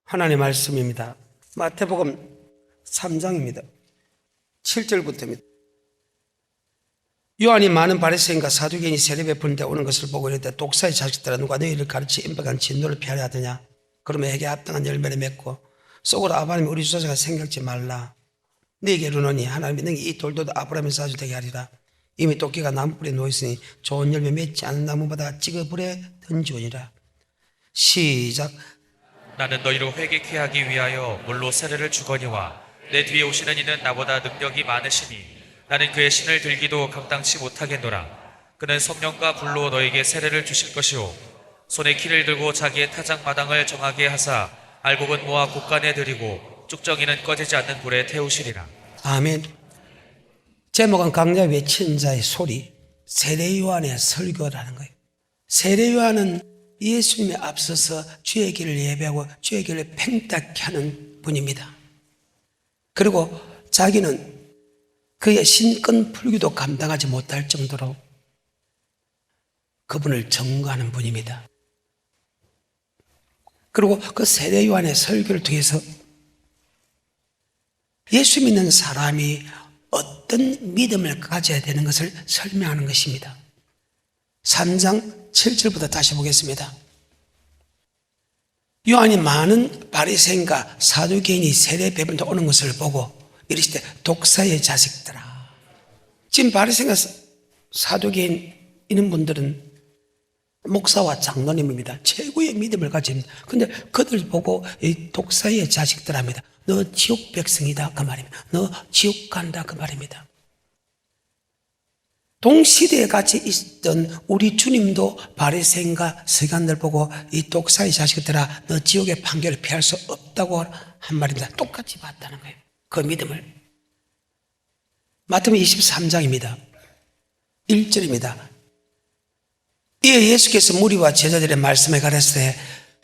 하나님의 말씀입니다. 마태복음 3장입니다. 7절부터입니다. 요한이 많은 바리새인과 사두개인이 세례 베푸는 데 오는 것을 보고 이르되 독사의 자식들아 누가 너희를 가르치 임박한 진노를 피하려 하더냐. 그러면 해게 합당한 열매를 맺고 속으로 아브라함이 우리 주소자가 생각지 말라. 너희에게 이르노니 하나님이 너희 이 돌도 아브라함의 사주 되게 하리라. 이미 도끼가 나무불에 놓였으니 좋은 열매 맺지 않은 나무보다 찌그 불에 던지오니라. 시작. 나는 너희를 회개케 하기 위하여 물로 세례를 주거니와 내 뒤에 오시는 이는 나보다 능력이 많으시니 나는 그의 신을 들기도 감당치 못하겠노라. 그는 성령과 불로 너에게 세례를 주실 것이요 손에 키를 들고 자기의 타작 마당을 정하게 하사 알곡은 모아 곳간에 들이고 쭉정이는 꺼지지 않는 불에 태우시리라. 아멘. 제목은 강자 외친 자의 소리, 세례 요한의 설교라는 거예요. 세례 요한은 예수님에 앞서서 주의 길을 예배하고 주의 길을 팽탁케 하는 분입니다. 그리고 자기는 그의 신권 풀기도 감당하지 못할 정도로 그분을 증거하는 분입니다. 그리고 그 세례 요한의 설교를 통해서 예수 믿는 사람이 어떤 믿음을 가져야 되는 것을 설명하는 것입니다. 3장 7절부터 다시 보겠습니다. 요한이 많은 바리새인과 사두개인이 세례 베푸는 데 오는 것을 보고 이르시되 독사의 자식들아. 지금 바리새인과 사두개인 이런 분들은 목사와 장로님입니다. 최고의 믿음을 가집니다. 그런데 그들 보고 이 독사의 자식들합니다. 너 지옥 백성이다 그 말입니다. 너 지옥 간다 그 말입니다. 동시대에 같이 있던 우리 주님도 바리새인과 서기관들 보고 이 독사의 자식들아 너 지옥의 판결을 피할 수 없다고 한 말입니다. 똑같이 봤다는 거예요. 그 믿음을. 마태복음 23장입니다. 1절입니다. 이에 예수께서 무리와 제자들의 말씀에 가르치되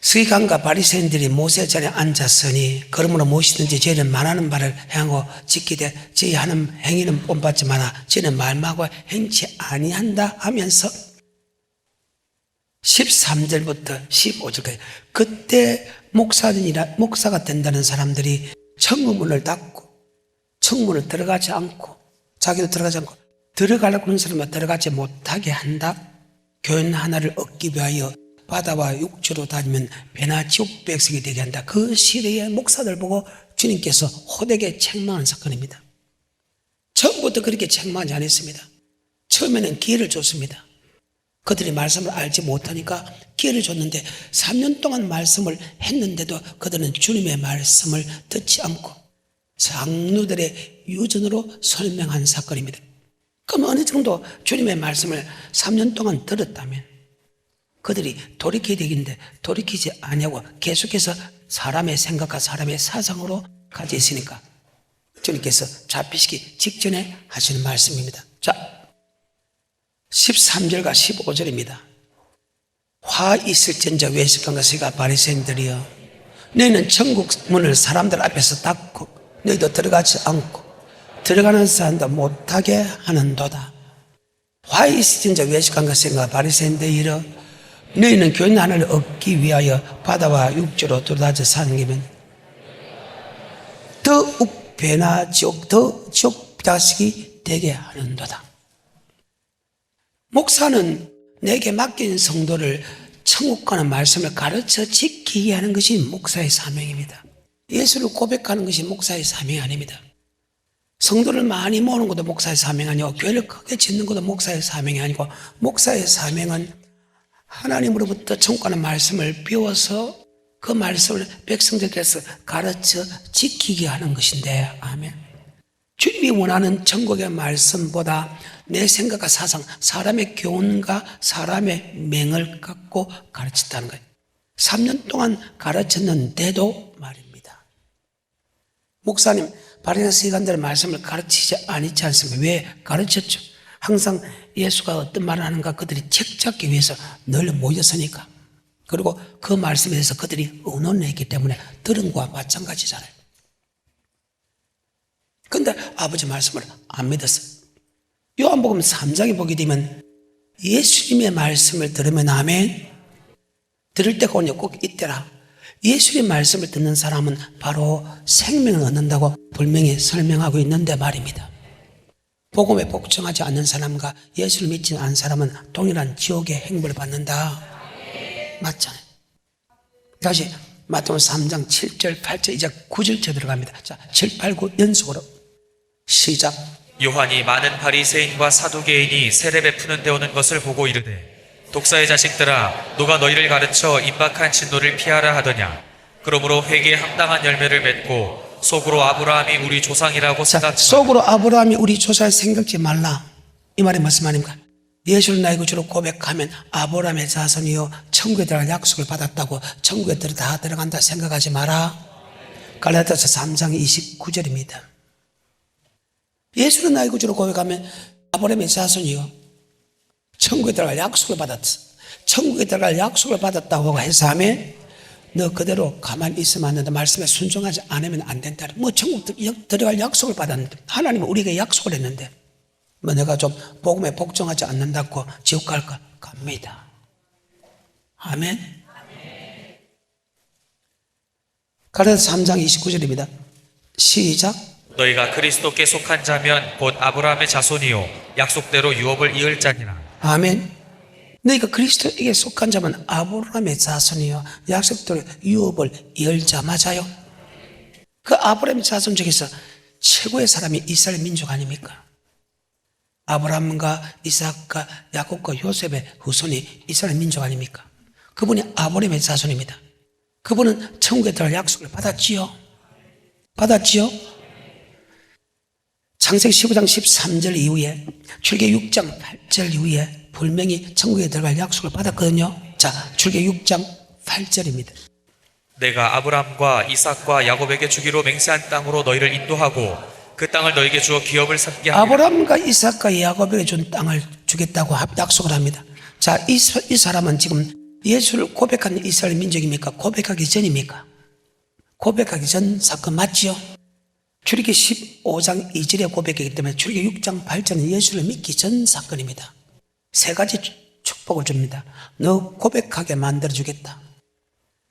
서기관과 바리새인들이 모세 자리에 앉았으니 그러므로 무엇이든지 저희는 말하는 바를 행하고 지키되 저희 하는 행위는 본받지 마라. 저희는 말하고 행치 아니한다 하면서 13절부터 15절까지 그때 목사가 된다는 사람들이 청문을 닫고 청문을 들어가지 않고 자기도 들어가지 않고 들어가려고 하는 사람은 들어가지 못하게 한다. 교훈 하나를 얻기 위하여 바다와 육지로 다니면 배나 지옥 백성이 되게 한다. 그 시대의 목사들 보고 주님께서 호되게 책망한 사건입니다. 처음부터 그렇게 책망하지 않았습니다. 처음에는 기회를 줬습니다. 그들이 말씀을 알지 못하니까 기회를 줬는데 3년 동안 말씀을 했는데도 그들은 주님의 말씀을 듣지 않고 장로들의 유전으로 설명한 사건입니다. 그럼 어느 정도 주님의 말씀을 3년 동안 들었다면 그들이 돌이켜야 되겠는데 돌이키지 아니하고 계속해서 사람의 생각과 사람의 사상으로 가져 있으니까 주님께서 잡히시기 직전에 하시는 말씀입니다. 자, 13절과 15절입니다. 화 있을진저 외식관과 서기가 바리새인들이여 너희는 천국 문을 사람들 앞에서 닫고 너희도 들어가지 않고 들어가는 사람도 못하게 하는도다. 화 있을진저 외식관과 서기가 바리새인들이여 너희는 교훈 하나를 얻기 위하여 바다와 육지로 돌아다녀 사는 길은 더욱 배나 지옥 더 지옥 자식이 되게 하는도다. 목사는 내게 맡긴 성도를 천국 가는 말씀을 가르쳐 지키게 하는 것이 목사의 사명입니다. 예수를 고백하는 것이 목사의 사명이 아닙니다. 성도를 많이 모으는 것도 목사의 사명이 아니고 교회를 크게 짓는 것도 목사의 사명이 아니고 목사의 사명은 하나님으로부터 천국 가는 말씀을 배워서 그 말씀을 백성들께서 가르쳐 지키게 하는 것인데, 아멘. 주님이 원하는 천국의 말씀보다 내 생각과 사상, 사람의 교훈과 사람의 맹을 갖고 가르쳤다는 거예요. 3년 동안 가르쳤는데도 말입니다. 목사님, 바리새인 서기관들의 말씀을 가르치지 않지 않습니까? 왜 가르쳤죠? 항상 예수가 어떤 말을 하는가 그들이 책 잡기 위해서 늘 모였으니까. 그리고 그 말씀에 대해서 그들이 의논을 했기 때문에 들은 거와 마찬가지잖아요. 그런데 아버지 말씀을 안 믿었어요. 요한복음 3장에 보게 되면 예수님의 말씀을 들으면 아멘. 들을 때가 오냐 꼭 이때라. 예수의 말씀을 듣는 사람은 바로 생명을 얻는다고 분명히 설명하고 있는데 말입니다. 복음에 복종하지 않는 사람과 예수를 믿지 않은 사람은 동일한 지옥의 행벌을 받는다. 맞잖아요. 다시 마태복음 3장 7절 8절 이제 9절째 들어갑니다. 자, 7, 8, 9 연속으로 시작. 요한이 많은 바리새인과 사두개인이 세례 베푸는 데 오는 것을 보고 이르되 독사의 자식들아 누가 너희를 가르쳐 임박한 진노를 피하라 하더냐. 그러므로 회개에 합당한 열매를 맺고 속으로 아브라함이 우리 조상이라고 자, 생각하라. 속으로 아브라함이 우리 조상을 생각지 말라. 이 말이 무슨 말입니까? 예수를 나의 구주로 고백하면 아브라함의 자손이요 천국에 들어갈 약속을 받았다고 천국에 다 들어간다 생각하지 마라. 갈라디아서 3장 29절입니다. 예수를 나의 구주로 고백하면 아브라함의 자손이요 천국에 들어갈 약속을 받았어. 천국에 들어갈 약속을 받았다고 해서 하면 너 그대로 가만히 있으면 안 된다. 말씀에 순종하지 않으면 안 된다. 뭐 천국 들어갈 약속을 받았는데 하나님은 우리에게 약속을 했는데 뭐 내가 좀 복음에 복종하지 않는다고 지옥 갈까? 갑니다. 아멘. 갈라디아서 3장 29절입니다. 시작. 너희가 그리스도께 속한 자면 곧 아브라함의 자손이요 약속대로 유업을 이을 자니라. 아멘. 너희가 그리스도에게 속한 자면 아브라함의 자손이요 약속대로 유업을 이을 자 맞아요. 그 아브라함의 자손 중에서 최고의 사람이 이스라엘 민족 아닙니까? 아브라함과 이삭과 야곱과 요셉의 후손이 이스라엘 민족 아닙니까? 그분이 아브라함의 자손입니다. 그분은 천국에 들어갈 약속을 받았지요. 받았지요. 창세기 15장 13절 이후에 출애굽 6장 8절 이후에 분명히 천국에 들어갈 약속을 받았거든요. 자, 출애굽 6장 8절입니다. 내가 아브라함과 이삭과 야곱에게 주기로 맹세한 땅으로 너희를 인도하고 그 땅을 너희에게 주어 기업을 삼게 하리라. 아브라함과 이삭과 야곱에게 준 땅을 주겠다고 약속을 합니다. 자, 이 사람은 지금 예수를 고백한 이스라엘 민족입니까? 고백하기 전입니까? 고백하기 전 사건 맞지요? 출애굽 15장 2절에 고백했기 때문에 출애굽 6장 8절은 예수를 믿기 전 사건입니다. 세 가지 축복을 줍니다. 너 고백하게 만들어주겠다.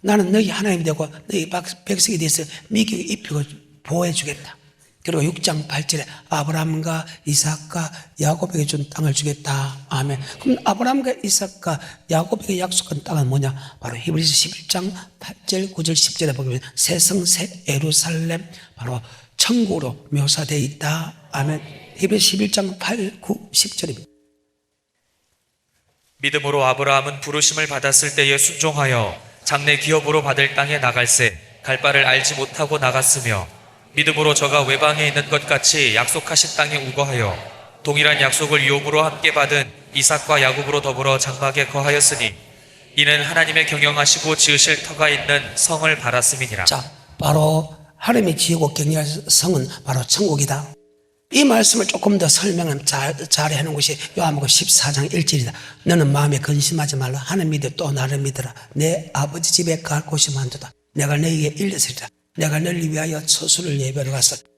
나는 너희 하나님이 되고 너희 백성이 돼서 미국에 입히고 보호해주겠다. 그리고 6장 8절에 아브라함과 이삭과 야곱에게 준 땅을 주겠다. 아멘. 그럼 아브라함과 이삭과 야곱에게 약속한 땅은 뭐냐? 바로 히브리서 11장 8절 9절 10절에 보면 새 성 새 예루살렘 바로 천국으로 묘사되어 있다. 아멘. 히브리서 11장 8, 9, 10절입니다. 믿음으로 아브라함은 부르심을 받았을 때에 순종하여 장래 기업으로 받을 땅에 나갈새 갈 바를 알지 못하고 나갔으며 믿음으로 저가 외방에 있는 것 같이 약속하신 땅에 우거하여 동일한 약속을 유업으로 함께 받은 이삭과 야곱으로 더불어 장막에 거하였으니 이는 하나님의 경영하시고 지으실 터가 있는 성을 바랐음이니라. 자, 바로 하나님이 지으고 경영할 성은 바로 천국이다. 이 말씀을 조금 더 설명을 잘 해놓은 것이 요한복음 14장 1절이다. 너는 마음에 근심하지 말라. 하나님 믿어 또 나를 믿어라. 내 아버지 집에 갈 곳이 많도다. 내가 너희에게 일렀으리라. 내가 너를 위하여 처소를 예배하러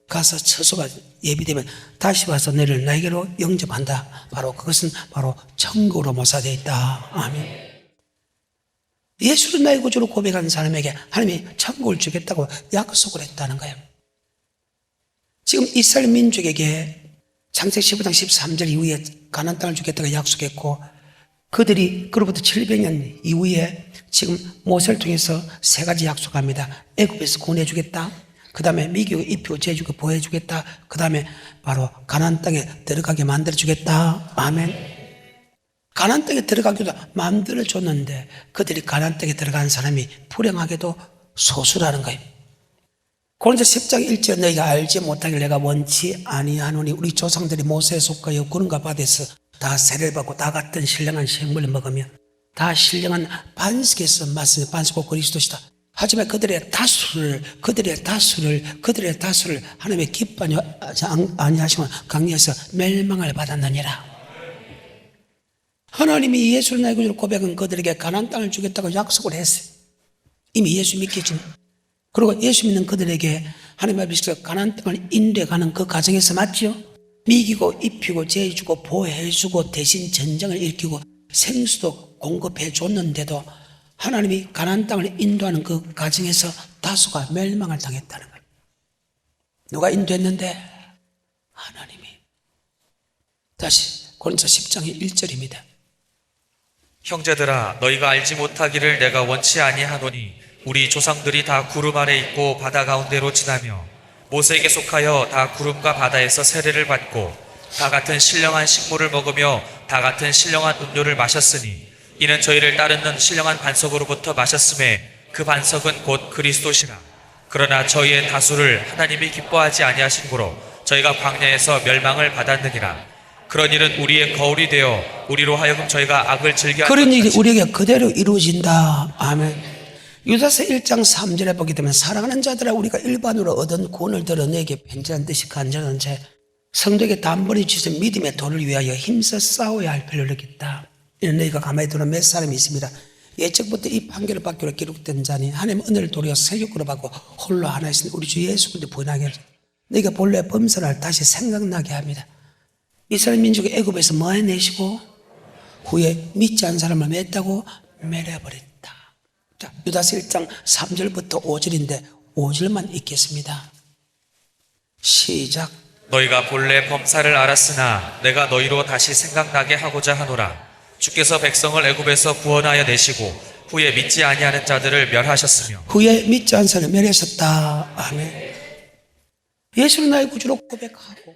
가서 처소가 예비되면 다시 와서 너를 나에게로 영접한다. 바로 그것은 바로 천국으로 모사되어 있다. 아멘. 예수를 나의 구주로 고백하는 사람에게 하나님이 천국을 주겠다고 약속을 했다는 거예요. 지금 이스라엘 민족에게 창세기 15장 13절 이후에 가나안 땅을 주겠다고 약속했고 그들이 그로부터 700년 이후에 지금 모세를 통해서 세 가지 약속합니다. 애굽에서 구원해주겠다. 그 다음에 미국에 입히고 재주고 보호해주겠다. 그 다음에 바로 가나안 땅에 들어가게 만들어주겠다. 아멘. 가나안 땅에 들어가기도 만들어줬는데 그들이 가나안 땅에 들어간 사람이 불행하게도 소수라는 거예요. 고린도서 10장 1절 너희가 알지 못하길 내가 원치 아니하노니 우리 조상들이 모세에 속하여 구름과 바다에서 다 세례를 받고 다 같은 신령한 생물을 먹으며 다 신령한 반석에서 마시는 반석과 그리스도시다. 하지만 그들의 다수를 하나님의 기뻐하지 아니하시면 강리에서 멸망을 받았느니라. 하나님이 예수를 나의 구주로 고백한 그들에게 가나안 땅을 주겠다고 약속을 했어요. 이미 예수 믿기 전. 그리고 예수 믿는 그들에게 하나님 앞에서 가나안 땅을 인도해가는 그 과정에서 맞죠? 미기고 입히고 재주고 보호해주고 대신 전쟁을 일으키고 생수도 공급해 줬는데도 하나님이 가나안 땅을 인도하는 그 과정에서 다수가 멸망을 당했다는 거예요. 누가 인도했는데? 하나님이. 다시 고린도서 10장의 1절입니다. 형제들아 너희가 알지 못하기를 내가 원치 아니하노니 우리 조상들이 다 구름 아래 있고 바다 가운데로 지나며 모세에게 속하여 다 구름과 바다에서 세례를 받고 다 같은 신령한 식물을 먹으며 다 같은 신령한 음료를 마셨으니 이는 저희를 따르는 신령한 반석으로부터 마셨음에 그 반석은 곧 그리스도시라. 그러나 저희의 다수를 하나님이 기뻐하지 아니하신 고로 저희가 광야에서 멸망을 받았느니라. 그런 일은 우리의 거울이 되어 우리로 하여금 저희가 악을 즐겨 그런 일이 우리에게 그대로 이루어진다. 아멘. 유다서 1장 3절에 보게 되면 사랑하는 자들아 우리가 일반으로 얻은 구원을 들어 너에게 편지한 듯이 간절한 채 성도에게 단번에 주신 믿음의 도를 위하여 힘써 싸워야 할 필요를 느꼈다. 이는 너희가 가만히 두는 몇 사람이 있습니다. 예적부터 이 판결을 받기로 기록된 자니 하나님 은혜를 도리어 세력으로 받고 홀로 하나 있으니 우리 주 예수 그리스도 부인하게 하소서. 너희가 본래 범선을 다시 생각나게 합니다. 이스라엘 민족이 애굽에서 뭐 해내시고 후에 믿지 않은 사람을 맺다고 멸해버렸다. 자, 유다서 1장 3절부터 5절인데 5절만 읽겠습니다. 시작. 너희가 본래 범사를 알았으나 내가 너희로 다시 생각나게 하고자 하노라. 주께서 백성을 애굽에서 구원하여 내시고 후에 믿지 아니하는 자들을 멸하셨으며 후에 믿지 않은 사람을 멸하셨다. 아멘. 예수는 나의 구주로 고백하고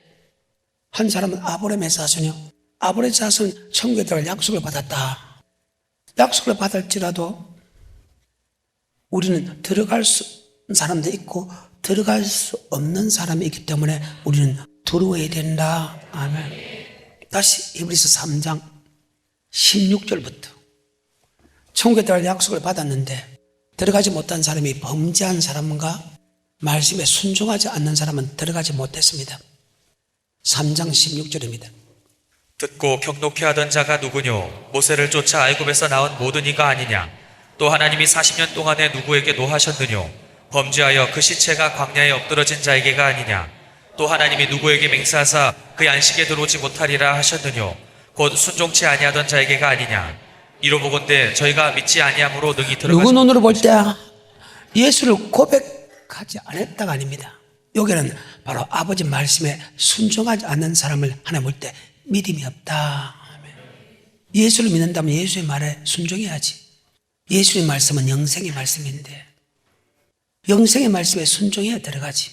한 사람은 아브라함의 자손이요 아브라함의 자손은 천국에 들어갈 약속을 받았다. 약속을 받을지라도 우리는 들어갈 수 있는 사람도 있고 들어갈 수 없는 사람이 있기 때문에 우리는 두려워야 된다. 아멘. 다시 히브리서 3장 16절부터 천국에 들어갈 약속을 받았는데 들어가지 못한 사람이 범죄한 사람과 말씀에 순종하지 않는 사람은 들어가지 못했습니다. 3장 16절입니다. 듣고 경록히 하던 자가 누구뇨? 모세를 쫓아 애굽에서 나온 모든 이가 아니냐? 또 하나님이 40년 동안에 누구에게 노하셨느뇨? 범죄하여 그 시체가 광야에 엎드러진 자에게가 아니냐? 또 하나님이 누구에게 맹세하사 그 안식에 들어오지 못하리라 하셨느뇨? 곧 순종치 아니하던 자에게가 아니냐? 이로 보건대 저희가 믿지 아니함으로 능히 누구 들어가지 눈으로 볼 때 예수를 고백하지 않았다가 아닙니다. 여기는 바로 아버지 말씀에 순종하지 않는 사람을 하나 볼 때 믿음이 없다. 예수를 믿는다면 예수의 말에 순종해야지. 예수의 말씀은 영생의 말씀인데 영생의 말씀에 순종해야 들어가지.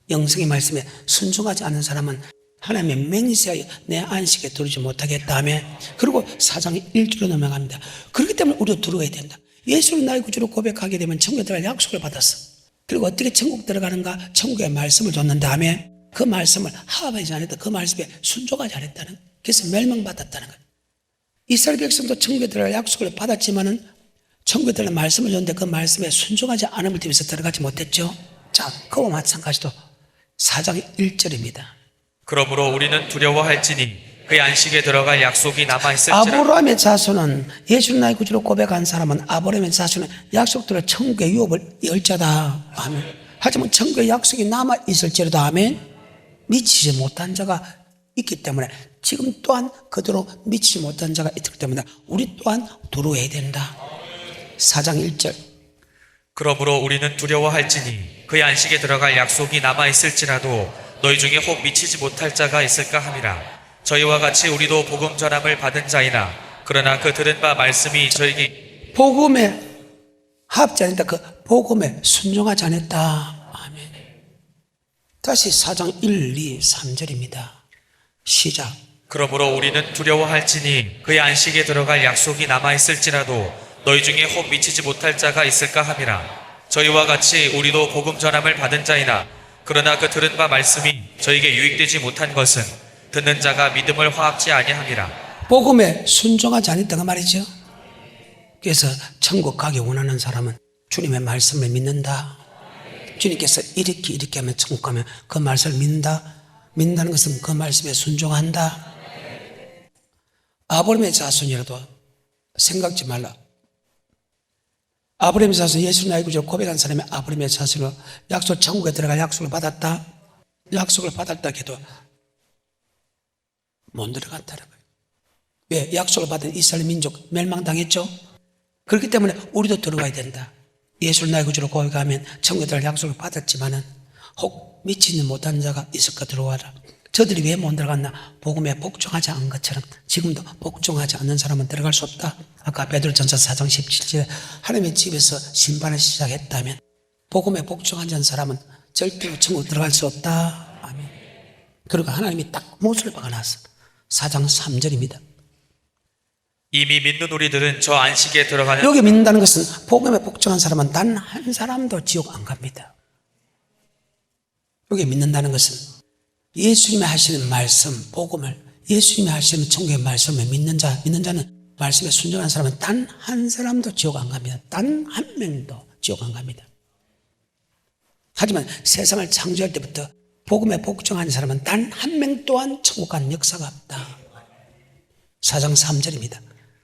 영생의 말씀에 순종하지 않는 사람은 하나님의 맹세하여 내 안식에 들어오지 못하겠다 하며 그리고 4장 1절로 넘어갑니다. 그렇기 때문에 우리도 들어와야 된다. 예수를 나의 구주로 고백하게 되면 천국에 들어갈 약속을 받았어. 그리고 어떻게 천국 들어가는가? 천국의 말씀을 줬는 다음에 그 말씀을 하합하지 않았다. 그 말씀에 순종하지 않았다는 거예요. 그래서 멸망받았다는 거예요. 이스라엘 백성도 천국에 들어갈 약속을 받았지만은 천국에 들어갈 말씀을 줬는데 그 말씀에 순종하지 않음을 때문에 들어가지 못했죠. 자, 그와 마찬가지로 4장 1절입니다. 그러므로 우리는 두려워할지니 그의 안식에 들어갈 약속이 남아있을지라. 아브라함의 자손은 예수를 나의 구주로 고백한 사람은 아브라함의 자손은 약속대로 천국의 유업을 열자다. 아멘. 하지만 천국의 약속이 남아있을지라도 아멘. 미치지 못한 자가 있기 때문에 지금 또한 그대로 미치지 못한 자가 있기 때문에 우리 또한 두려워해야 된다. 4장 1절. 그러므로 우리는 두려워할지니 그의 안식에 들어갈 약속이 남아있을지라도 너희 중에 혹 미치지 못할 자가 있을까 함이라. 저희와 같이 우리도 복음 전함을 받은 자이나 그러나 그 들은 바 말씀이 저에게 복음에 합지 않았다. 그 복음에 순종하지 않았다. 아멘. 다시 4장 1, 2, 3절입니다. 시작. 그러므로 우리는 두려워할지니 그의 안식에 들어갈 약속이 남아있을지라도 너희 중에 혹 미치지 못할 자가 있을까 함이라. 저희와 같이 우리도 복음 전함을 받은 자이나 그러나 그 들은 바 말씀이 저에게 유익되지 못한 것은 듣는 자가 믿음을 화합지 아니함이라. 복음에 순종하지 않았다가 말이죠. 그래서 천국 가기 원하는 사람은 주님의 말씀을 믿는다. 주님께서 이렇게 하면 천국 가면 그 말씀을 믿는다. 믿는다는 것은 그 말씀에 순종한다. 아브라함의 자손이라도 생각지 말라. 아브라함의 자손, 예수 나의 구주로 고백한 사람이 아브라함의 자손으로 약속, 천국에 들어갈 약속을 받았다. 약속을 받았다 해도 못 들어간다는 거예요. 왜? 약속을 받은 이스라엘 민족 멸망당했죠. 그렇기 때문에 우리도 들어가야 된다. 예수를 나의 구주로 고백하면 천국에 들어갈 약속을 받았지만은 혹 믿지 못한 자가 있을까 들어와라. 저들이 왜 못 들어갔나? 복음에 복종하지 않은 것처럼 지금도 복종하지 않는 사람은 들어갈 수 없다. 아까 베드로전서 4장 17절에 하나님의 집에서 심판을 시작했다면 복음에 복종하지 않은 사람은 절대로 천국 들어갈 수 없다. 아멘. 그리고 하나님이 딱 못을 박아놨어. 4장 3절입니다. 이미 믿는 우리들은 저 안식에 들어가는 여기 믿는다는 것은 복음에 복종한 사람은 단 한 사람도 지옥 안 갑니다. 여기 믿는다는 것은 예수님이 하시는 말씀, 복음을 예수님이 하시는 천국의 말씀을 믿는 자는 말씀에 순종한 사람은 단 한 사람도 지옥 안 갑니다. 단 한 명도 지옥 안 갑니다. 하지만 세상을 창조할 때부터 복음에 복종한 사람은 단 한 명 또한 천국 가는 역사가 없다. 4장 3절입니다.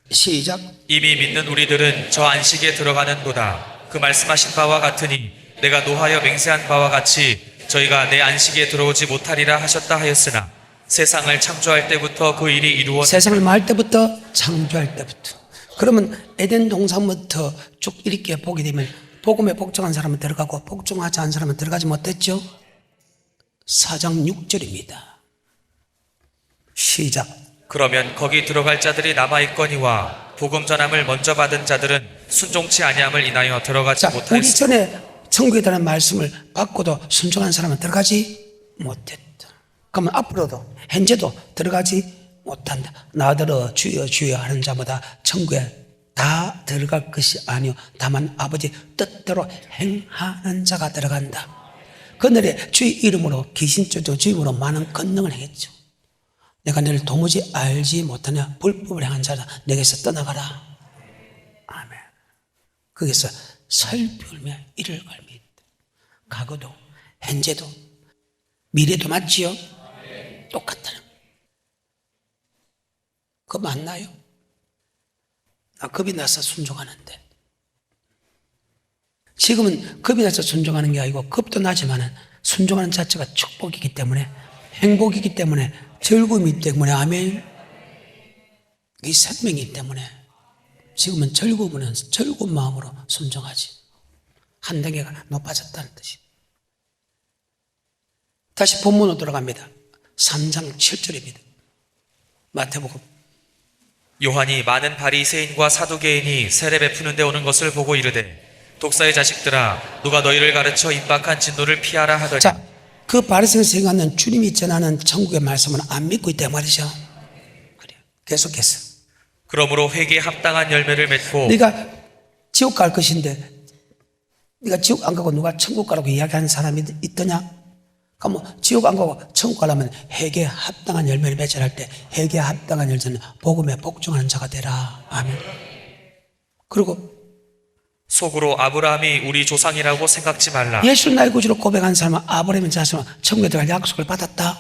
시작. 이미 믿는 우리들은 저 안식에 들어가는도다. 그 말씀하신 바와 같으니 내가 노하여 맹세한 바와 같이 저희가 내 안식에 들어오지 못하리라 하셨다 하였으나 세상을 창조할 때부터 그 일이 이루어 세상을 말 때부터 창조할 때부터. 그러면 에덴 동산부터 쭉 이렇게 보게 되면 복음에 복종한 사람은 들어가고 복종하지 않은 사람은 들어가지 못했죠. 4장 6절입니다. 시작. 그러면 거기 들어갈 자들이 남아있거니와 복음 전함을 먼저 받은 자들은 순종치 아니함을 인하여 들어가지 자, 우리 못하였으니 전에 천국에 대한 말씀을 받고도 순종한 사람은 들어가지 못했다. 그러면 앞으로도 현재도 들어가지 못한다. 나더러 주여 주여 하는 자마다 천국에 다 들어갈 것이 아니요 다만 아버지 뜻대로 행하는 자가 들어간다. 그날에 주의 이름으로 귀신 쫓아 주임으로 많은 권능을 행했죠. 내가 너를 도무지 알지 못하냐 불법을 행한 자라 내게서 떠나가라. 아멘. 거기서 설비울며 이를 갈미있다. 과거도 현재도 미래도 맞지요? 똑같다는 거예요. 그거 맞나요? 나 겁이 나서 순종하는데 지금은 겁이 나서 순종하는 게 아니고 겁도 나지만 순종하는 자체가 축복이기 때문에 행복이기 때문에 즐거움이기 때문에 아멘. 이 생명이기 때문에 지금은 즐거운 마음으로 순종하지. 한 단계가 높아졌다는 뜻이. 다시 본문으로 돌아갑니다. 3장 7절입니다. 마태복음. 요한이 많은 바리새인과 사두개인이 세례 베푸는 데 오는 것을 보고 이르되 독사의 자식들아 누가 너희를 가르쳐 임박한 진노를 피하라 하더니 자, 그 바리새인 생각하는 주님이 전하는 천국의 말씀은 안 믿고 있다 말이죠. 그래요. 계속해서. 그러므로 회개에 합당한 열매를 맺고 네가 지옥 갈 것인데 네가 지옥 안 가고 누가 천국 가라고 이야기하는 사람이 있더냐? 그럼 지옥 안 가고 천국 가려면 회개에 합당한 열매를 맺어야 할 때 회개에 합당한 열매는 복음에 복종하는 자가 되라. 아멘. 그리고 속으로 아브라함이 우리 조상이라고 생각지 말라. 예수 나의 구주로 고백한 사람은 아브라함의 자손은 천국에 들어갈 약속을 받았다.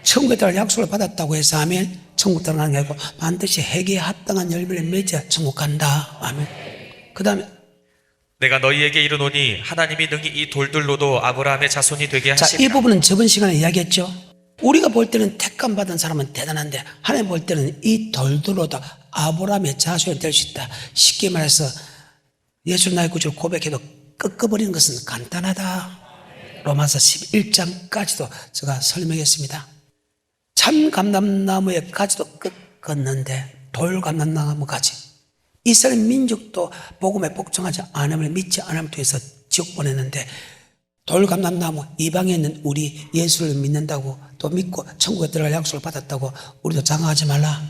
천국에 들어갈 약속을 받았다고 해서 아멘. 천국 들어가는 게 아니고 반드시 회개에 합당한 열매를 맺어야 천국 간다. 아멘. 그 다음에 내가 너희에게 이르노니 하나님이 능히 이 돌들로도 아브라함의 자손이 되게 자, 이 하시리라. 부분은 저번 시간에 이야기했죠. 우리가 볼 때는 택감 받은 사람은 대단한데 하나님 볼 때는 이 돌들로도 아브라함의 자손이 될 수 있다. 쉽게 말해서 예수 나의 구주를 고백해도 꺾어버리는 것은 간단하다. 로마서 11장까지도 제가 설명했습니다. 참 감람나무의 가지도 꺾었는데 돌 감람나무 가지. 이스라엘 민족도 복음에 복종하지 않음을 믿지 않음을 통해서 지옥 보냈는데 돌 감람나무 이방에 있는 우리 예수를 믿는다고 또 믿고 천국에 들어갈 약속을 받았다고 우리도 장하지 말라.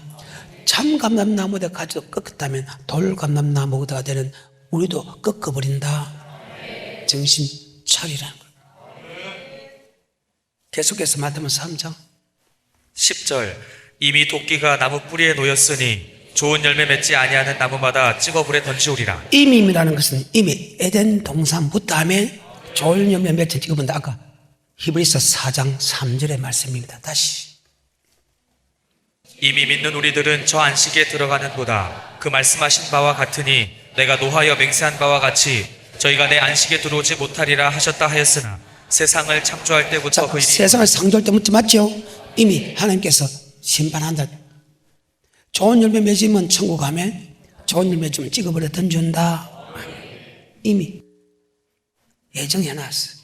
참 감람나무의 가지도 꺾었다면 돌 감람나무가 되는 우리도 꺾어버린다. 정신 차리라는 거예요. 계속해서 마태복음 3장 10절 이미 도끼가 나무 뿌리에 놓였으니 좋은 열매 맺지 아니하는 나무마다 찍어 불에 던지오리라. 이미라는 것은 이미 에덴 동산부터 하면 좋은 열매 맺지 찍어본다. 아까 히브리서 4장 3절의 말씀입니다. 다시 이미 믿는 우리들은 저 안식에 들어가는도다. 그 말씀하신 바와 같으니 내가 노하여 맹세한 바와 같이 저희가 내 안식에 들어오지 못하리라 하셨다 하였으나 세상을 창조할 때부터 그 일이 세상을 창조할 때부터 맞죠? 이미 하나님께서 심판한다. 좋은 열매 맺으면 천국 가면 좋은 일 맺으면 찍어버려 던준다. 이미 예정해놨어.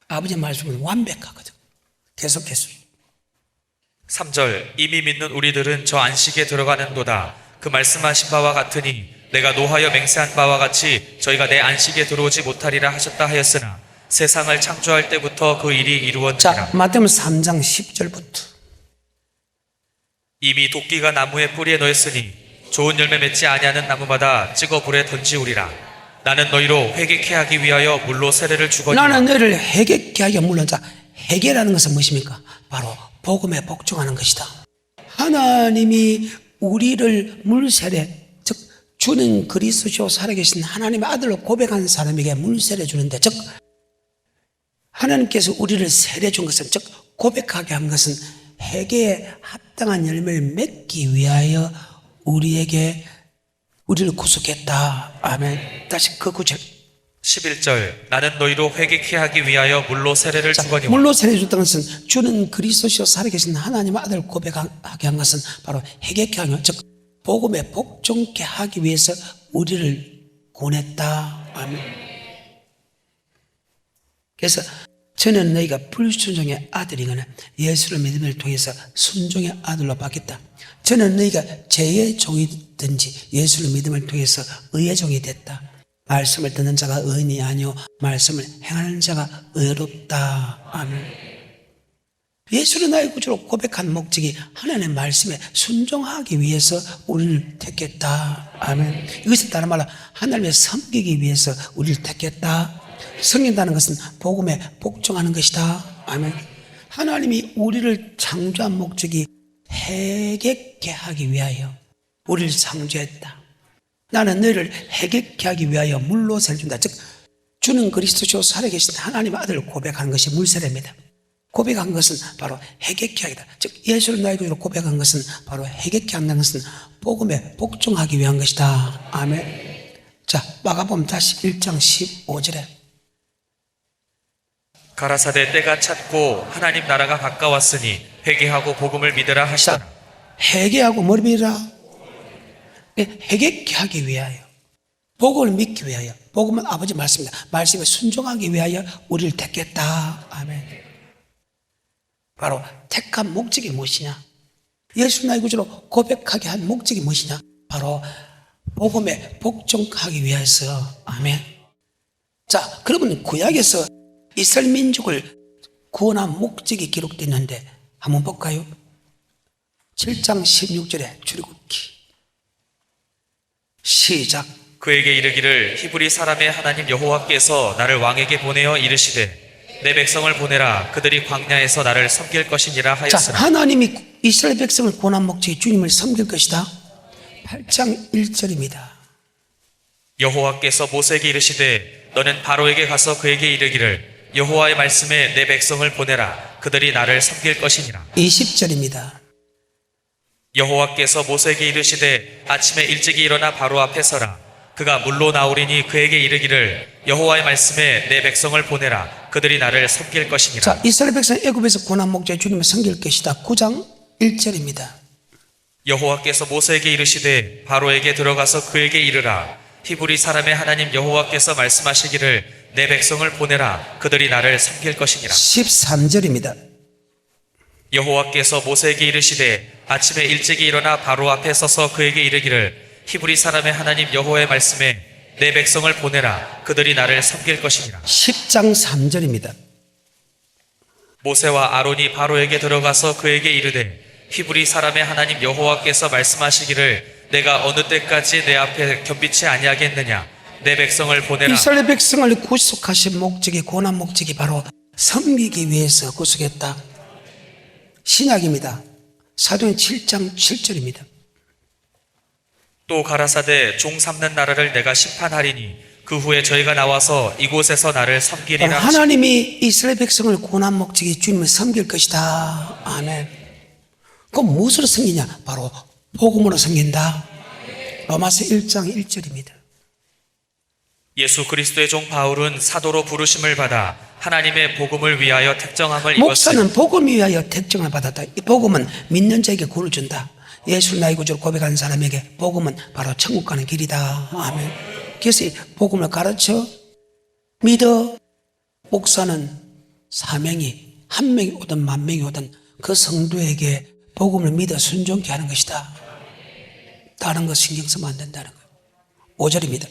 아버지 말씀은 완벽하거든. 계속해서 3절 이미 믿는 우리들은 저 안식에 들어가는도다. 그 말씀하신 바와 같으니 내가 노하여 맹세한 바와 같이 저희가 내 안식에 들어오지 못하리라 하셨다 하였으나 세상을 창조할 때부터 그 일이 이루어지라. 자, 마태복음 3장 10절부터 이미 도끼가 나무의 뿌리에 놓였으니 좋은 열매 맺지 아니하는 나무마다 찍어 불에 던지우리라. 나는 너희로 회개케 하기 위하여 물로 세례를 주거니와. 나는 너희를 회개케 하기 물론 자 회개라는 것은 무엇입니까? 바로 복음에 복종하는 것이다. 하나님이 우리를 물세례 즉 주는 그리스도시요 살아계신 하나님의 아들로 고백한 사람에게 물세례 주는데 즉 하나님께서 우리를 세례 준 것은 즉 고백하게 한 것은 회개에 합당한 열매를 맺기 위하여 우리를 구속했다. 아멘. 다시 그 구절 11절 나는 너희로 회개케 하기 위하여 물로 세례를 주거니와. 물로 세례 줬다는 것은 주는 그리스도시요 살아계신 하나님의 아들을 고백하게 한 것은 바로 회개케 하며 즉 복음에 복종케 하기 위해서 우리를 구원했다. 아멘. 그래서 저는 너희가 불순종의 아들이거나 예수를 믿음을 통해서 순종의 아들로 바뀌었다. 저는 너희가 죄의 종이든지 예수를 믿음을 통해서 의의 종이 됐다. 말씀을 듣는 자가 의인이 아니요 말씀을 행하는 자가 의롭다. 아멘. 예수를 나의 구주로 고백한 목적이 하나님의 말씀에 순종하기 위해서 우리를 택했다. 아멘. 이것은 다른 말로 하나님의 섬기기 위해서 우리를 택했다. 섬긴다는 것은 복음에 복종하는 것이다. 아멘. 하나님이 우리를 창조한 목적이 회개케 하기 위하여 우리를 창조했다. 나는 너희를 회개케 하기 위하여 물로 세례를 준다. 즉 주는 그리스도시요 살아계신 하나님의 아들을 고백하는 것이 물세례입니다. 고백한 것은 바로 회개케 하기다. 즉 예수를 나의 구주로 고백한 것은 바로 회개케 한다는 것은 복음에 복종하기 위한 것이다. 아멘. 자, 마가복음 다시 1장 15절에 가라사대 때가 찼고 하나님 나라가 가까웠으니 회개하고 복음을 믿으라 하시더라. 자, 회개하고 뭘 믿으라? 회개케 하기 위하여 복음을 믿기 위하여 복음은 아버지 말씀입니다. 말씀에 순종하기 위하여 우리를 택했다. 아멘. 바로 택한 목적이 무엇이냐? 예수 나의 구주로 고백하게 한 목적이 무엇이냐? 바로 복음에 복종하기 위해서. 아멘. 자, 그러면 구약에서 이스라엘 민족을 구원한 목적이 기록되어 있는데 한번 볼까요? 7장 16절에 출애굽기 시작. 그에게 이르기를 히브리 사람의 하나님 여호와께서 나를 왕에게 보내어 이르시되 내 백성을 보내라. 그들이 광야에서 나를 섬길 것이니라 자, 하였으나. 하나님이 이스라엘 백성을 구원한 목적이 주님을 섬길 것이다. 8장 1절입니다. 여호와께서 모세에게 이르시되 너는 바로에게 가서 그에게 이르기를 여호와의 말씀에 내 백성을 보내라. 그들이 나를 섬길 것이니라. 20절입니다. 여호와께서 모세에게 이르시되 아침에 일찍이 일어나 바로 앞에 서라. 그가 물로 나오리니 그에게 이르기를 여호와의 말씀에 내 백성을 보내라. 그들이 나를 섬길 것이니라. 자, 이스라엘 백성 애굽에서 구원한 목적이 주님을 섬길 것이다. 9장 1절입니다. 여호와께서 모세에게 이르시되 바로에게 들어가서 그에게 이르라. 히브리 사람의 하나님 여호와께서 말씀하시기를 내 백성을 보내라. 그들이 나를 섬길 것이니라. 13절입니다. 여호와께서 모세에게 이르시되 아침에 일찍이 일어나 바로 앞에 서서 그에게 이르기를 히브리 사람의 하나님 여호와의 말씀에 내 백성을 보내라. 그들이 나를 섬길 것이니라. 10장 3절입니다. 모세와 아론이 바로에게 들어가서 그에게 이르되 히브리 사람의 하나님 여호와께서 말씀하시기를 내가 어느 때까지 내 앞에 겸비치 아니하겠느냐. 내 백성을 보내라. 이스라엘 백성을 구속하신 목적이 구원한 목적이 바로 섬기기 위해서 구속했다. 신약입니다. 사도행 7장 7절입니다. 또 가라사대 종 삼는 나라를 내가 심판하리니 그 후에 저희가 나와서 이곳에서 나를 섬기리라. 하나님이 이스라엘 백성을 구원한 목적이 주님을 섬길 것이다. 아멘. 그럼 무엇으로 섬기냐? 바로 복음으로 섬긴다. 로마서 1장 1절입니다. 예수 그리스도의 종 바울은 사도로 부르심을 받아 하나님의 복음을 위하여 택정함을 입었으니 목사는 복음을 위하여 택정을 받았다. 이 복음은 믿는 자에게 구원을 준다. 예수를 나의 구주로 고백하는 사람에게 복음은 바로 천국 가는 길이다. 아멘. 그래서 이 복음을 가르쳐 믿어. 목사는 사명이 한 명이 오든 만 명이 오든 그 성도에게 복음을 믿어 순종케 하는 것이다. 다른 거 신경 쓰면 안 된다는 거예요. 5절입니다.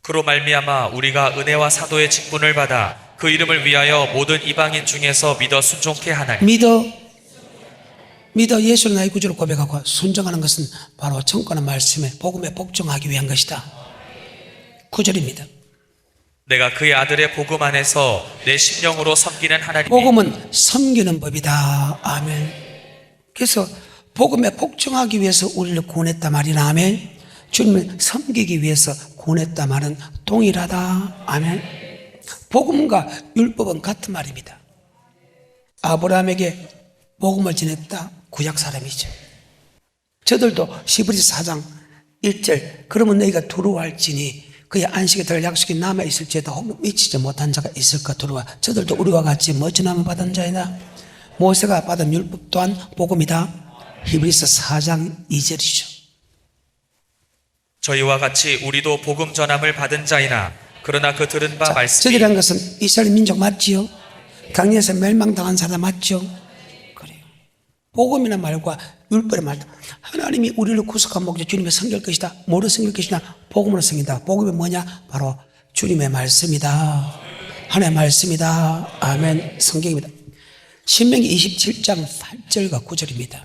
그로 말미암아 우리가 은혜와 사도의 직분을 받아 그 이름을 위하여 모든 이방인 중에서 믿어 순종케 하나니. 믿어 예수를 나의 구주로 고백하고 순종하는 것은 바로 천국하는 말씀에 복음에 복종하기 위한 것이다. 9절입니다. 내가 그의 아들의 복음 안에서 내 심령으로 섬기는 하나님이. 복음은 섬기는 법이다. 아멘. 그래서 복음에 복종하기 위해서 우리를 구원했다 말이나 아멘. 주님을 섬기기 위해서 구원했다 말은 동일하다. 아멘. 복음과 율법은 같은 말입니다. 아브라함에게 복음을 전했다. 구약 사람이죠. 저들도 시브리서 4장 1절 그러면 너희가 두려워할지니 그의 안식에 들어갈 약속이 남아있을지에도 혹 미치지 못한 자가 있을까 두려워. 저들도 우리와 같이 멋진함을 받은 자이다. 모세가 받은 율법 또한 복음이다. 히브리서 4장 2절이죠. 저희와 같이 우리도 복음 전함을 받은 자이나 그러나 그 들은 바 말씀이. 저들이란 것은 이스라엘 민족 맞지요? 강에서 멸망당한 사람 맞죠? 그래요. 복음이란 말과 율법의 말, 하나님이 우리를 구속한 목적 주님의 섬길 것이다. 뭐로 섬길 것이냐? 복음으로 섬긴다. 복음이 뭐냐? 바로 주님의 말씀이다. 하나님의 말씀이다. 아멘. 성경입니다. 신명기 27장 8절과 9절입니다.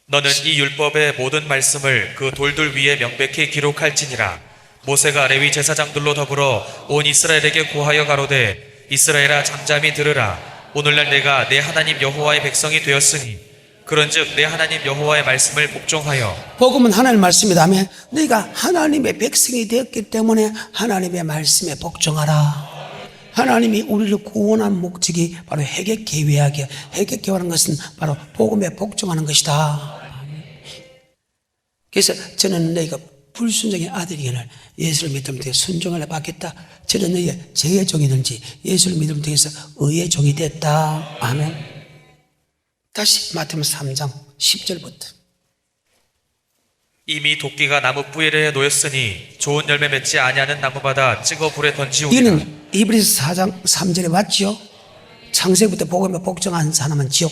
너는 이 율법의 모든 말씀을 그 돌들 위에 명백히 기록할지니라. 모세가 레위 제사장들로 더불어 온 이스라엘에게 고하여 가로되 이스라엘아 잠잠히 들으라. 오늘날 내가 내 하나님 여호와의 백성이 되었으니 그런즉 내 하나님 여호와의 말씀을 복종하여. 복음은 하나님의 말씀이다. 아멘. 너희가 하나님의 백성이 되었기 때문에 하나님의 말씀에 복종하라. 하나님이 우리를 구원한 목적이 바로 회개케 위하게, 회개케 하는 것은 바로 복음에 복종하는 것이다. 그래서 저는 너희가 불순종의 아들이거늘 예수를 믿음을 통해 순종을 받겠다. 저는 너희의 죄의 종이든지 예수를 믿음을 통해서 의의 종이 됐다. 아멘. 다시 마태복음 3장 10절부터. 이미 도끼가 나무 뿌리에 놓였으니 좋은 열매 맺지 아니하는 나무마다 찍어 불에 던지오리라. 이는 히브리서 4장 3절에 맞지요? 창세부터 복음에 복종한 사람은 지옥,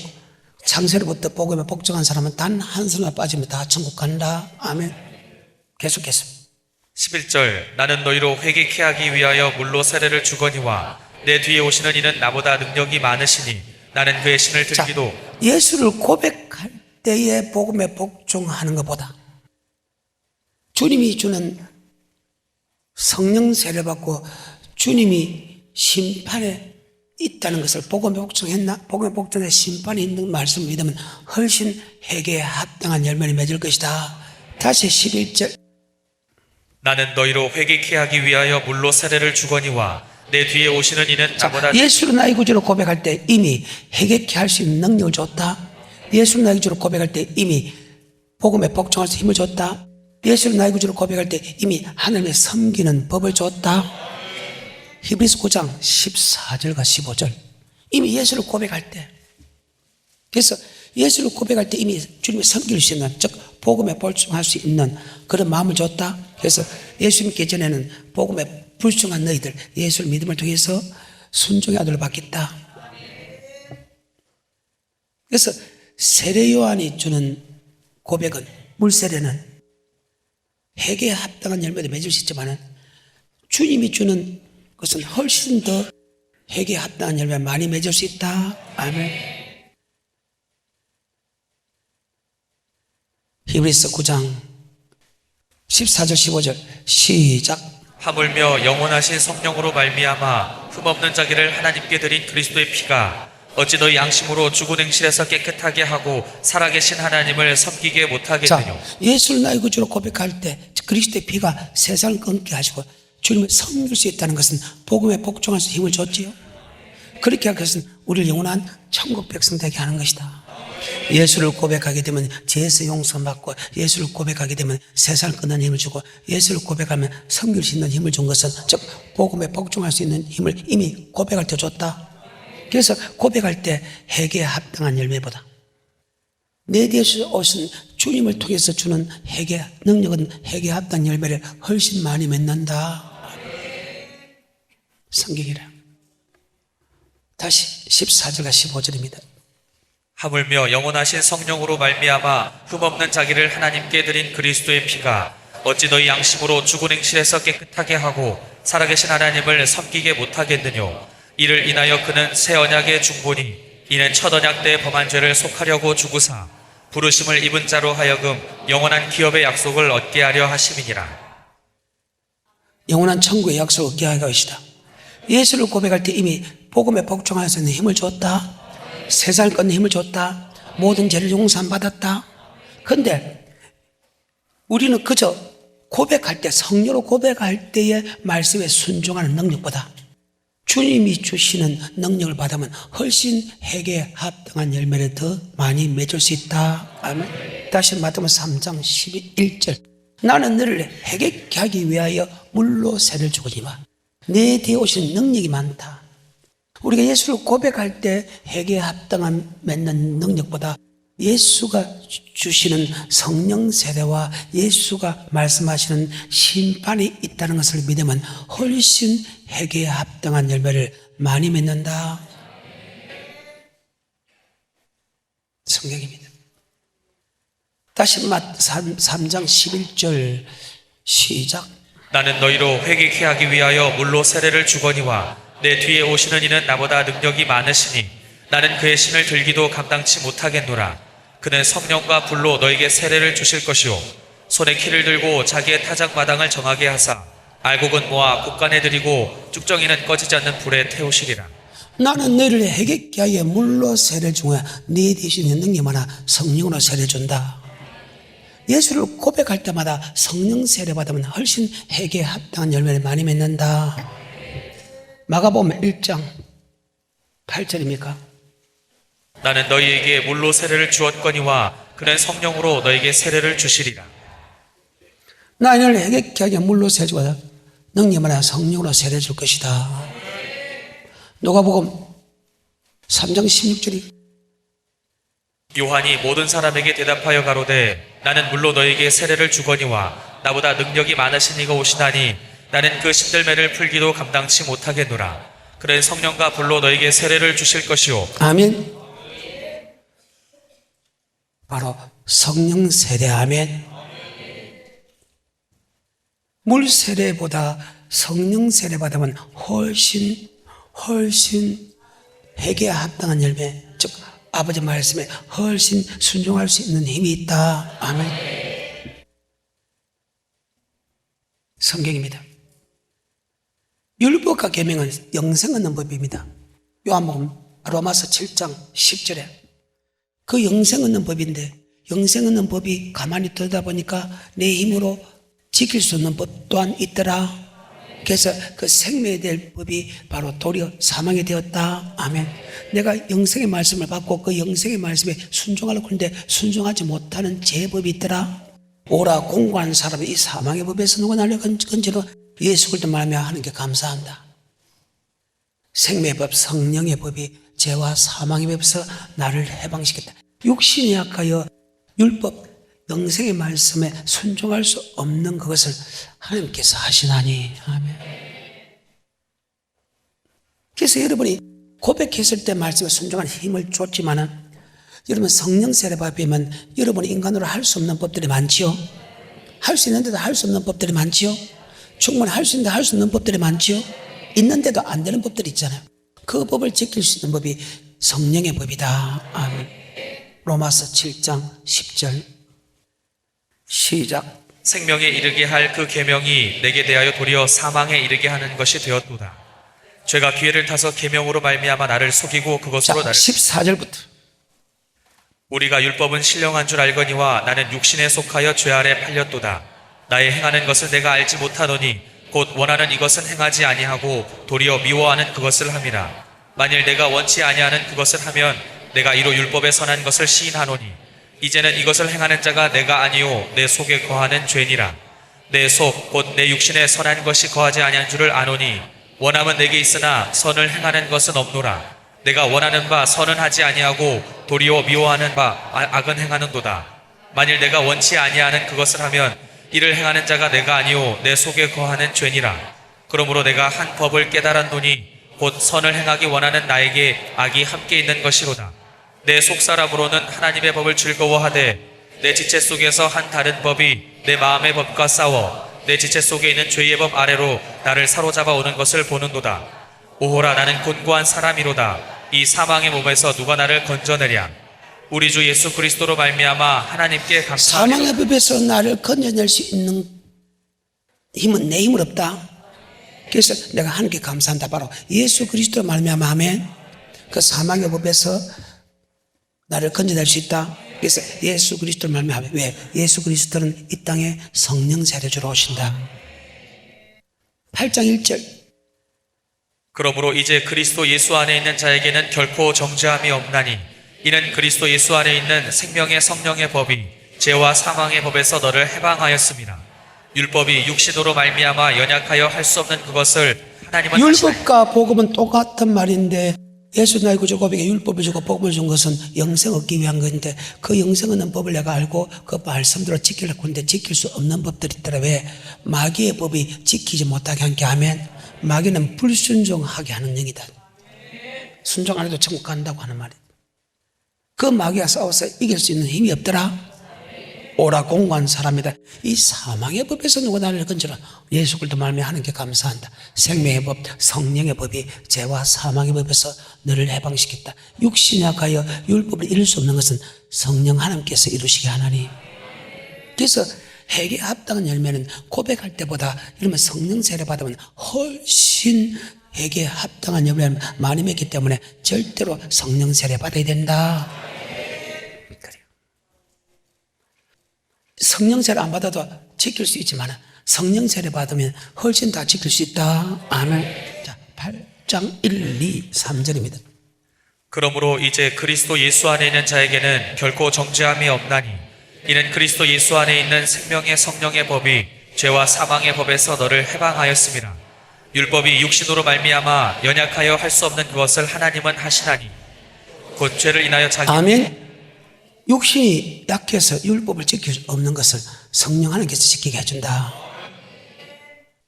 창세로부터 복음에 복종한 사람은 단 한 사람만 빠지면 다 천국 간다. 아멘. 계속해서 11절 나는 너희로 회개케 하기 위하여 물로 세례를 주거니와 내 뒤에 오시는 이는 나보다 능력이 많으시니 나는 그의 신을 들기도. 예수를 고백할 때에 복음에 복종하는 것보다 주님이 주는 성령 세례를 받고 주님이 심판에 있다는 것을 복음에 복종했나? 복음에 복종해 심판이 있는 말씀을 믿으면 훨씬 회개에 합당한 열매를 맺을 것이다. 다시 11절 나는 너희로 회개케 하기 위하여 물로 세례를 주거니와 내 뒤에 오시는 이는 나보다. 예수를 나의 구주로 고백할 때 이미 회개케 할 수 있는 능력을 줬다. 예수를 나의 구주로 고백할 때 이미 복음에 복종할 수 힘을 줬다. 예수를 나의 구주로 고백할 때 이미 하나님의 섬기는 법을 줬다. 히브리서 9장 14절과 15절 이미 예수를 고백할 때, 그래서 예수를 고백할 때 이미 주님의 섬길 수 있는, 즉 복음에 복종할 수 있는 그런 마음을 줬다. 그래서 예수 믿기 전에는 복음에 불순종한 너희들 예수를 믿음을 통해서 순종의 아들을 받겠다. 그래서 세례 요한이 주는 고백은, 물세례는 회개에 합당한 열매를 맺을 수 있지만 주님이 주는 것은 훨씬 더 회개에 합당한 열매 많이 맺을 수 있다. 아멘. 히브리서 9장 14절 15절 시작. 하물며 영원하신 성령으로 말미암아 흠없는 자기를 하나님께 드린 그리스도의 피가 어찌 너희 양심으로 죽은 행실에서 깨끗하게 하고 살아계신 하나님을 섬기게 못하겠느냐. 자, 예수를 나의 구주로 고백할 때 그리스도의 피가 세상을 끊게 하시고 주님을 섬길 수 있다는 것은 복음에 복종할 수 힘을 줬지요. 그렇게 할 것은 우리를 영원한 천국 백성 되게 하는 것이다. 예수를 고백하게 되면 죄에서 용서받고, 예수를 고백하게 되면 세상을 끊는 힘을 주고, 예수를 고백하면 섬길 수 있는 힘을 준 것은, 즉 복음에 복종할 수 있는 힘을 이미 고백할 때 줬다. 그래서 고백할 때 회개에 합당한 열매보다 내 뒤에 오신 주님을 통해서 주는 회개 능력은 회개 합당 열매를 훨씬 많이 맺는다. 성경이라. 다시 14절과 15절입니다. 하물며 영원하신 성령으로 말미암아 흠없는 자기를 하나님께 드린 그리스도의 피가 어찌 너희 양심으로 죽은 행실에서 깨끗하게 하고 살아계신 하나님을 섬기게 못하겠느뇨. 이를 인하여 그는 새 언약의 중보니 이는 첫 언약 때 범한 죄를 속하려고 주구사 부르심을 입은 자로 하여금 영원한 기업의 약속을 얻게 하려 하심이니라. 영원한 천국의 약속을 얻게 하려 것이다. 예수를 고백할 때 이미 복음에 복종할 수 있는 힘을 줬다. 세상을 끊는 힘을 줬다. 모든 죄를 용서받았다. 그런데 우리는 그저 고백할 때, 성령으로 고백할 때의 말씀에 순종하는 능력보다 주님이 주시는 능력을 받으면 훨씬 회개에 합당한 열매를 더 많이 맺을 수 있다. 아멘. 다시 마태복음 3장 11절. 나는 너를 회개케 하기 위하여 물로 세를 주거니와 내 뒤에 오신 능력이 많다. 우리가 예수를 고백할 때 회개에 합당한 맺는 능력보다 예수가 주시는 성령 세례와 예수가 말씀하시는 심판이 있다는 것을 믿으면 훨씬 회개에 합당한 열매를 많이 맺는다. 성경입니다. 다시 3장 11절 시작. 나는 너희로 회개케 하기 위하여 물로 세례를 주거니와 내 뒤에 오시는 이는 나보다 능력이 많으시니 나는 그의 신을 들기도 감당치 못하겠노라. 그는 성령과 불로 너에게 세례를 주실 것이요 손에 키를 들고 자기의 타작 마당을 정하게 하사 알곡은 모아 곳간에 들이고 쭉정이는 꺼지지 않는 불에 태우시리라. 나는 너희를 회개케 하여 물로 세례를 주고 네 대신에 능력 많아 성령으로 세례 준다. 예수를 고백할 때마다 성령 세례 받으면 훨씬 회개에 합당한 열매를 많이 맺는다. 마가복음 1장 8절입니까? 나는 너희에게 물로 세례를 주었거니와 그는 성령으로 너에게 세례를 주시리라. 나를 회개케 하여 물로 세례 주고 능력 많아 성령으로 세례 줄 것이다. 누가복음 3장 16절이 요한이 모든 사람에게 대답하여 가로되 나는 물로 너에게 세례를 주거니와 나보다 능력이 많으신 이가 오시나니 나는 그 신들매를 풀기도 감당치 못하겠노라. 그는 성령과 불로 너에게 세례를 주실 것이요. 아멘. 바로 성령 세례. 아멘. 물 세례보다 성령 세례 받으면 훨씬 회개에 합당한 열매, 즉 아버지 말씀에 훨씬 순종할 수 있는 힘이 있다. 아멘. 성경입니다. 율법과 계명은 영생 얻는 법입니다. 요한복음 로마서 7장 10절에 그 영생 얻는 법인데 영생 얻는 법이 가만히 듣다 보니까 내 힘으로 지킬 수 없는 법 또한 있더라. 그래서 그 생명이 될 법이 바로 도리어 사망이 되었다. 아멘. 내가 영생의 말씀을 받고 그 영생의 말씀에 순종하려고 하는데 순종하지 못하는 죄법이 있더라. 오라 공고한 사람이 이 사망의 법에서 누가 나를 건지로 예수 그리스도 말미암아 하는 게 감사한다. 생명의 법, 성령의 법이 죄와 사망의 법에서 나를 해방시켰다. 육신이 약하여 율법, 영생의 말씀에 순종할 수 없는 그것을 하나님께서 하시나니. 아멘. 그래서 여러분이 고백했을 때 말씀에 순종하는 힘을 줬지만은 여러분 성령 세례 받으면 여러분이 인간으로 할 수 없는 법들이 많지요. 할 수 있는데도 할 수 없는 법들이 많지요. 충분히 할 수 있는데 할 수 없는 법들이 많지요. 있는데도 안 되는 법들이 있잖아요. 그 법을 지킬 수 있는 법이 성령의 법이다. 아멘. 로마서 7장 10절 시작. 생명에 이르게 할 그 계명이 내게 대하여 도리어 사망에 이르게 하는 것이 되었도다. 죄가 기회를 타서 계명으로 말미암아 나를 속이고 자, 그것으로 나를 14절부터 우리가 율법은 신령한 줄 알거니와 나는 육신에 속하여 죄 아래 팔렸도다. 나의 행하는 것을 내가 알지 못하노니 곧 원하는 이것은 행하지 아니하고 도리어 미워하는 그것을 함이라. 만일 내가 원치 아니하는 그것을 하면 내가 이로 율법에 선한 것을 시인하노니 이제는 이것을 행하는 자가 내가 아니요 내 속에 거하는 죄니라. 내 속 곧 내 육신에 선한 것이 거하지 아니한 줄을 아노니 원함은 내게 있으나 선을 행하는 것은 없노라. 내가 원하는 바 선은 하지 아니하고 도리어 미워하는 바 악은 행하는도다. 만일 내가 원치 아니하는 그것을 하면 이를 행하는 자가 내가 아니오 내 속에 거하는 죄니라. 그러므로 내가 한 법을 깨달았노니 곧 선을 행하기 원하는 나에게 악이 함께 있는 것이로다. 내 속사람으로는 하나님의 법을 즐거워하되 내 지체 속에서 한 다른 법이 내 마음의 법과 싸워 내 지체 속에 있는 죄의 법 아래로 나를 사로잡아 오는 것을 보는도다. 오호라 나는 곤고한 사람이로다. 이 사망의 몸에서 누가 나를 건져내랴. 우리 주 예수 그리스도로 말미암아 하나님께 감사하며 사망의 법에서 나를 건져낼 수 있는 힘은 내 힘은 없다. 그래서 내가 하나님께 감사한다. 바로 예수 그리스도로 말미암아 아멘. 그 사망의 법에서 나를 건져낼 수 있다. 그래서 예수 그리스도로 말미암아. 왜? 예수 그리스도는 이 땅에 성령 세례 주러 오신다. 8장 1절. 그러므로 이제 그리스도 예수 안에 있는 자에게는 결코 정죄함이 없나니 이는 그리스도 예수 안에 있는 생명의 성령의 법이 죄와 사망의 법에서 너를 해방하였습니다. 율법이 육신으로 말미암아 연약하여 할 수 없는 그것을 하나님은 율법과 복음은 똑같은 말인데 예수 나의 구주 고백에 율법을 주고 복음을 준 것은 영생 얻기 위한 건데 그 영생 얻는 법을 내가 알고 그 말씀대로 지키려고 하는데 지킬 수 없는 법들이 있더라. 왜? 마귀의 법이 지키지 못하게 한 게 하면 마귀는 불순종하게 하는 영이다. 순종 안 해도 천국 간다고 하는 말이야. 그 마귀가 싸워서 이길 수 있는 힘이 없더라. 오라 공고한 사람이다. 이 사망의 법에서 누가 나를 건져라. 예수 그리스도 말미암아 하는 게 감사한다. 생명의 법, 성령의 법이 죄와 사망의 법에서 너를 해방시켰다. 육신이 약하여 율법을 이룰 수 없는 것은 성령 하나님께서 이루시게 하나니. 그래서 회개에 합당한 열매는 고백할 때보다 이러면 성령 세례 받으면 훨씬 회개에 합당한 열매를 많이 맺기 때문에 절대로 성령 세례 받아야 된다. 성령 세례 안 받아도 지킬 수 있지만 성령 세례 받으면 훨씬 다 지킬 수 있다. 아멘. 자, 8장 1, 2, 3절입니다. 그러므로 이제 그리스도 예수 안에 있는 자에게는 결코 정죄함이 없나니 이는 그리스도 예수 안에 있는 생명의 성령의 법이 죄와 사망의 법에서 너를 해방하였습니다. 율법이 육신으로 말미암아 연약하여 할 수 없는 그것을 하나님은 하시나니 곧 죄를 인하여 자기 아멘. 육신이 약해서 율법을 지킬 수 없는 것을 성령 하나님께서 지키게 해준다.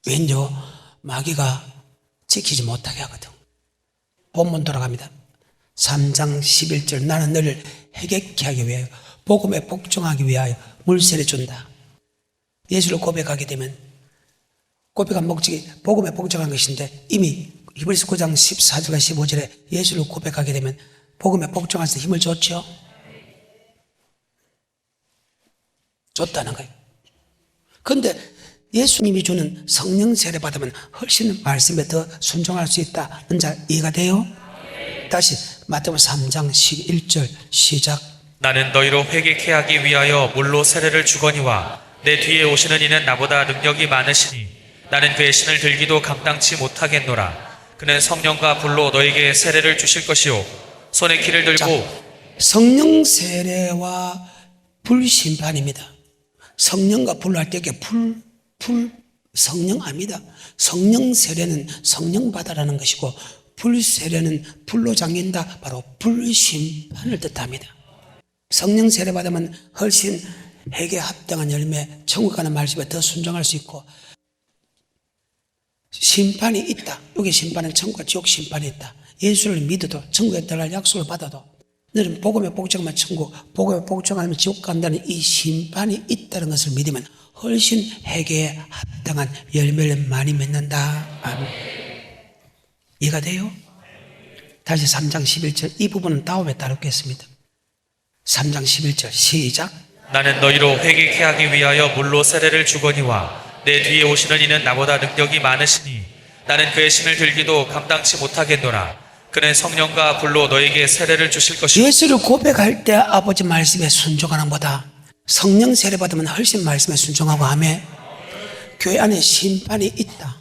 왠죠? 마귀가 지키지 못하게 하거든. 본문 돌아갑니다. 3장 11절 나는 너를 해결케 하기 위하여 복음에 복종하기 위하여 물세를 준다. 예수를 고백하게 되면 고백한 목적이 복음에 복종한 것인데 이미 히브리서 9장 14절과 15절에 예수를 고백하게 되면 복음에 복종해서 힘을 줬죠. 줬다는 거예요. 그런데 예수님이 주는 성령 세례 받으면 훨씬 말씀에 더 순종할 수 있다는 자 이해가 돼요? 다시 마태복음 3장 11절 시작. 나는 너희로 회개케 하기 위하여 물로 세례를 주거니와 내 뒤에 오시는 이는 나보다 능력이 많으시니 나는 그의 신을 들기도 감당치 못하겠노라. 그는 성령과 불로 너에게 세례를 주실 것이요 손에 키를 들고. 자, 성령 세례와 불심판입니다. 성령과 불로 할 때 이게 성령 아닙니다. 성령 세례는 성령 받아라는 것이고 불 세례는 불로 잠긴다. 바로 불심판을 뜻합니다. 성령 세례 받으면 훨씬 회개에 합당한 열매, 천국 가는 말씀에 더 순종할 수 있고 심판이 있다. 여기 심판은 천국과 지옥 심판이 있다. 예수를 믿어도 천국에 들어갈 약속을 받아도 너는 복음에 복종하면 천국, 복음에 복종하면 지옥 간다는 이 심판이 있다는 것을 믿으면 훨씬 회개에 합당한 열매를 많이 맺는다. 아멘. 이해가 돼요? 다시 3장 11절 이 부분은 다음에 다루겠습니다. 3장 11절 시작. 나는 너희로 회개케 하기 위하여 물로 세례를 주거니와 내 뒤에 오시는 이는 나보다 능력이 많으시니 나는 그의 신을 들기도 감당치 못하겠노라. 그는 성령과 불로 너에게 세례를 주실 것이요. 예수를 고백할 때 아버지 말씀에 순종하는 보다 성령 세례 받으면 훨씬 말씀에 순종하고 하며 교회 안에 심판이 있다.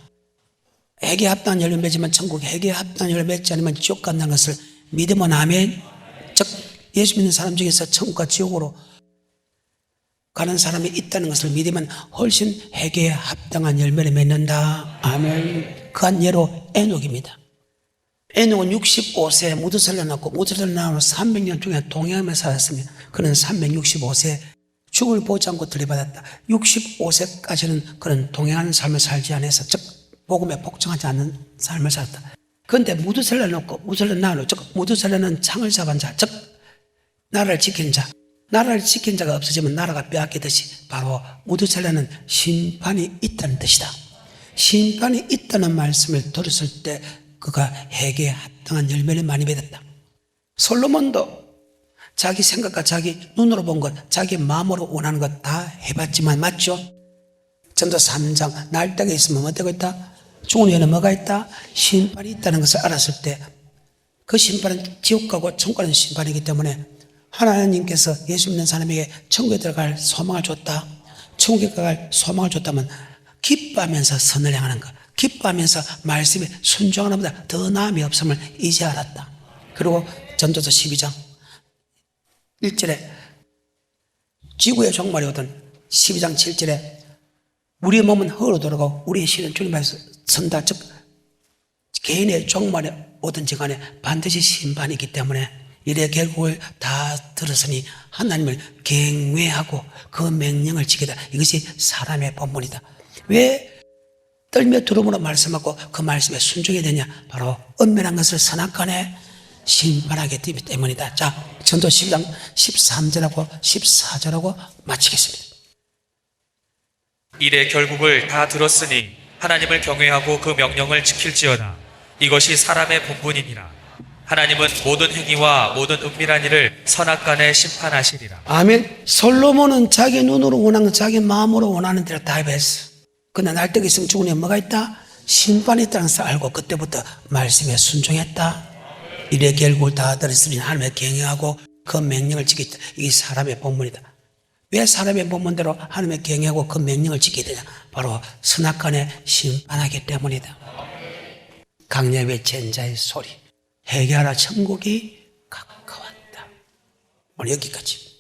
회개에 합당한 열매 맺으면 천국, 회개에 합당한 열매 맺지 않으면 지옥 간다는 것을 믿으면 아멘. 즉 예수 믿는 사람 중에서 천국과 지옥으로 가는 사람이 있다는 것을 믿으면 훨씬 회개에 합당한 열매를 맺는다. 아멘. 그 한 예로 에녹입니다. 에녹은 65세에 무드셀라 낳고 무드셀라 낳은 300년 중에 동행하며 살았으며 그는 365세 죽을 보지 않고 들이받았다. 65세까지는 그는 동행하는 삶을 살지 않아서 즉 복음에 복종하지 않는 삶을 살았다. 그런데 무드셀라 놓고 무드셀라 낳은 즉 무드셀라는 창을 잡은 자, 즉 나라를 지키는 자, 나라를 지키는 자가 없어지면 나라가 빼앗기듯이 바로 무드셀라는 심판이 있다는 뜻이다. 심판이 있다는 말씀을 들었을 때 그가 회개에 합당한 열매를 많이 맺었다. 솔로몬도 자기 생각과 자기 눈으로 본 것, 자기 마음으로 원하는 것 다 해봤지만 맞죠? 전도 3장 날때가 있으면 어디가 있다? 죽은 후에는 뭐가 있다? 심판이 있다는 것을 알았을 때 그 심판은 지옥 가고 천국 가는 심판이기 때문에 하나님께서 예수 믿는 사람에게 천국에 들어갈 소망을 줬다. 천국에 갈 소망을 줬다면 기뻐하면서 선을 행하는 것, 기뻐하면서 말씀에 순종하는 것보다 더 나음이 없음을 이제 알았다. 그리고 전도서 12장 1절에 지구의 종말이 오던 12장 7절에 우리의 몸은 흙으로 돌아가고 우리의 신은 주님께서 선다. 즉 개인의 종말이 오든지 간에 반드시 심판이기 때문에 이래 결국을 다 들었으니 하나님을 경외하고 그 명령을 지키다. 이것이 사람의 본분이다. 왜 떨며 두려움으로 말씀하고 그 말씀에 순종해야 되냐? 바로 은밀한 것을 선악간에 심판하기 때문이다. 자, 전도 12장 13절하고 14절하고 마치겠습니다. 이래 결국을 다 들었으니 하나님을 경외하고 그 명령을 지킬지어다. 이것이 사람의 본분이니라. 하나님은 모든 행위와 모든 은밀한 일을 선악간에 심판하시리라. 아멘. 솔로몬은 자기 눈으로 원하는 것, 자기 마음으로 원하는 대로 다 해봤어. 그러나 날때가 있으면 죽은 후에 뭐가 있다? 심판이 있다는 것을 알고 그때부터 말씀에 순종했다. 이래 결국을 다 들었으니 하나님을 경외하고 그 명령을 지키다. 이게 사람의 본분이다. 왜 사람의 본분대로 하나님의 경외하고 그 명령을 지켜야 되냐? 바로 선악간에 심판하기 때문이다. 강야 외친 자의 소리, 회개하라 천국이 가까웠다. 오늘 여기까지.